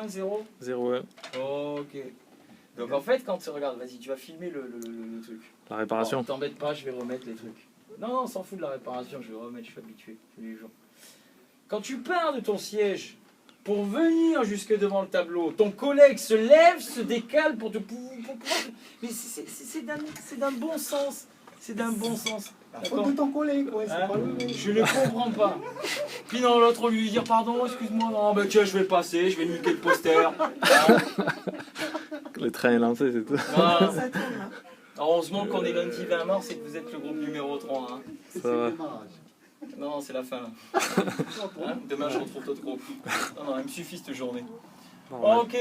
0-1, 0 0-1. Ok. Donc en fait, quand tu regardes, vas-y, tu vas filmer le truc. La réparation. Bon, t'embête pas, je vais remettre les trucs. Non, on s'en fout de la réparation, je vais remettre, je suis habitué tous les jours. Quand tu pars de ton siège pour venir jusque devant le tableau, ton collègue se lève, se décale pour te pouvoir... Mais c'est d'un bon sens. C'est d'un bon sens. La faute de ton collègue, ouais, c'est pas le... Je ne comprends pas. Puis non, l'autre lui dire pardon, excuse-moi, non, ben tiens, je vais passer, je vais niquer le poster. Le train est lancé, c'est tout. Voilà. Heureusement qu'on est lundi 20 mars et que vous êtes le groupe numéro 3. Hein. Ça va. Non, c'est la fin. Là. Hein, demain, je retrouve d'autres groupes. Non, il me suffit cette journée. Ok,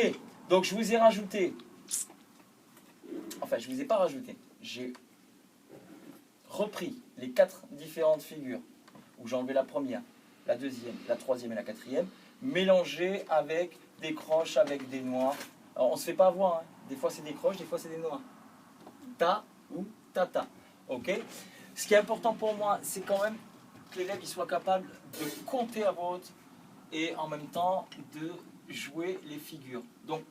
donc je vous ai rajouté. Enfin, je vous ai pas rajouté. J'ai repris les 4 différentes figures où j'ai enlevé la première, la deuxième, la troisième et la quatrième, mélangées avec des croches, avec des noirs. Alors, on se fait pas avoir. Hein. Des fois, c'est des croches, des fois, c'est des noirs. Ta ou tata. Ok. Ce qui est important pour moi, c'est quand même que l'élève soit capable de compter à voix haute et en même temps de jouer les figures. Donc,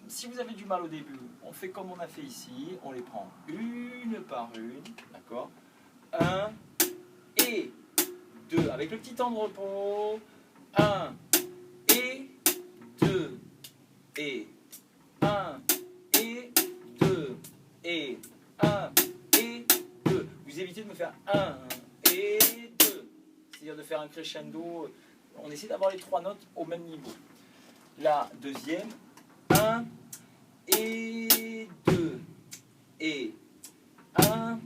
si vous avez du mal au début, on fait comme on a fait ici, on les prend une par une, d'accord ? 1 et 2, avec le petit temps de repos. 1 et 2 et 1 et 2 et 1 et 2. Vous évitez de me faire 1 et 2. C'est-à-dire de faire un crescendo. On essaie d'avoir les 3 notes au même niveau. La deuxième, 1 et 2 et 1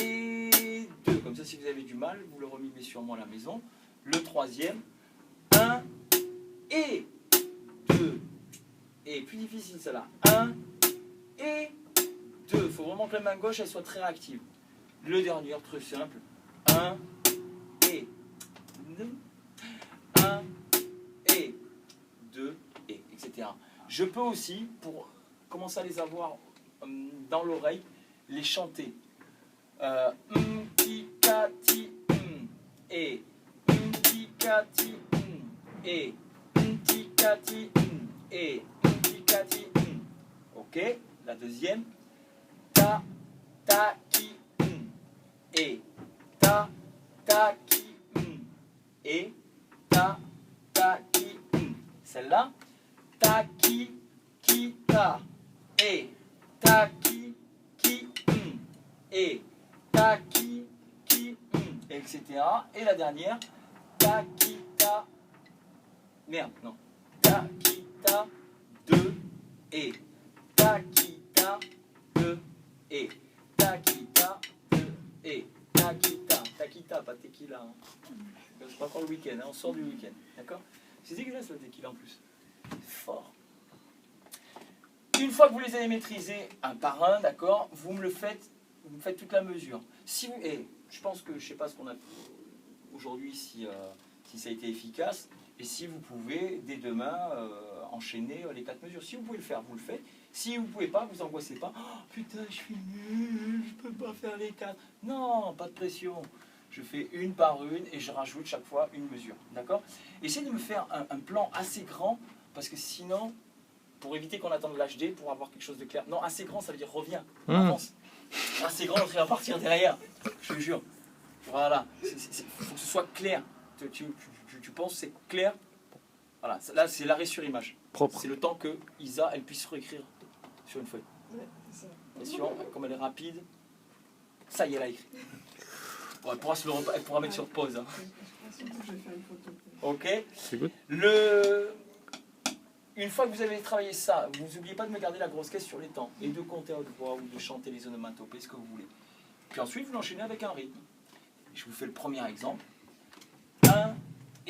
et 2. Comme ça, si vous avez du mal, vous le remimez sûrement à la maison. Le troisième, 1 et 2. Et plus difficile, celle-là. 1 et 2. Il faut vraiment que la main gauche, elle soit très réactive. Le dernier, très simple. 1 et 2. 1 et 2 et etc. Je peux aussi, pour commencer à les avoir dans l'oreille, les chanter. Ti, ka, ti, et ti, ka, ti, et ti, ka, ti, et ti, ka, ti, ok. La deuxième. Ta, ta, ki, et ta, ta, ki, et ta, ta, ki, celle-là. Ta, ki, ta, et ta, ki, et ta, ki, etc. Et la dernière, ta, ki, ta, merde, non. Ta, ki, ta, 2, et ta, ki, ta, 2, et ta, ki, ta, 2, et ta, ki, ta, pas tequila. Hein. C'est pas encore le week-end, hein, on sort du week-end, d'accord? C'est dégueulasse le tequila en plus. Fort. Une fois que vous les avez maîtrisés un par un, d'accord, vous me faites toute la mesure. Si vous, et je pense que je sais pas ce qu'on a aujourd'hui si ça a été efficace, et si vous pouvez dès demain enchaîner les 4 mesures. Si vous pouvez le faire, vous le faites. Si vous ne pouvez pas, vous angoissez pas. Oh, putain, je suis nul, je peux pas faire les 4. Non, pas de pression. Je fais une par une et je rajoute chaque fois une mesure. D'accord? Essayez de me faire un plan assez grand, parce que sinon, pour éviter qu'on attende l'HD, pour avoir quelque chose de clair. Non, assez grand, ça veut dire reviens, avance. Assez grand, on va partir derrière. Je te jure. Voilà. Il faut que ce soit clair. Tu penses que c'est clair? Voilà. Là, c'est l'arrêt sur image. Propre. C'est le temps que Isa, elle puisse réécrire sur une feuille. Attention, comme elle est rapide, ça y est, elle a écrit. Bon, elle pourra mettre sur pause. Hein. Ok. C'est good. Une fois que vous avez travaillé ça, vous n'oubliez pas de me garder la grosse caisse sur les temps et de compter à haute voix ou de chanter les onomatopées, ce que vous voulez. Puis ensuite, vous l'enchaînez avec un rythme. Je vous fais le premier exemple. 1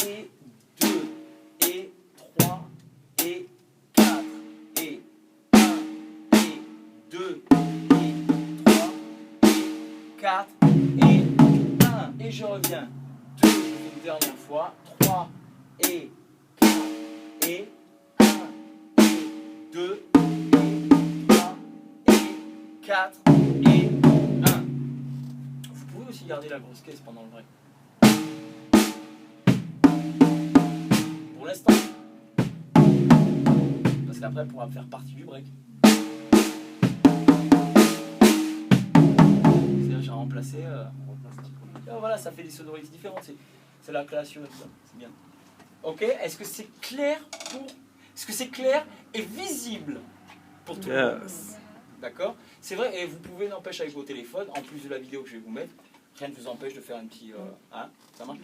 et 2 et 3 et 4 et 1 et 2 et 3 et 4 et 1 et je reviens 2 une dernière fois 3 et 4 et 1 et 2 et 3 et 4 et 1. Vous pouvez aussi garder la grosse caisse pendant le break. Pour l'instant. après, elle pourra faire partie du break. C'est-à-dire, j'ai remplacé. Voilà, ça fait des sonorités différentes. C'est la création et tout ça. C'est bien. Ok, est-ce que c'est clair Est-ce que c'est clair et visible pour tout le monde? D'accord? C'est vrai, et vous pouvez, n'empêche, avec vos téléphones, en plus de la vidéo que je vais vous mettre, rien ne vous empêche de faire un petit... ça marche?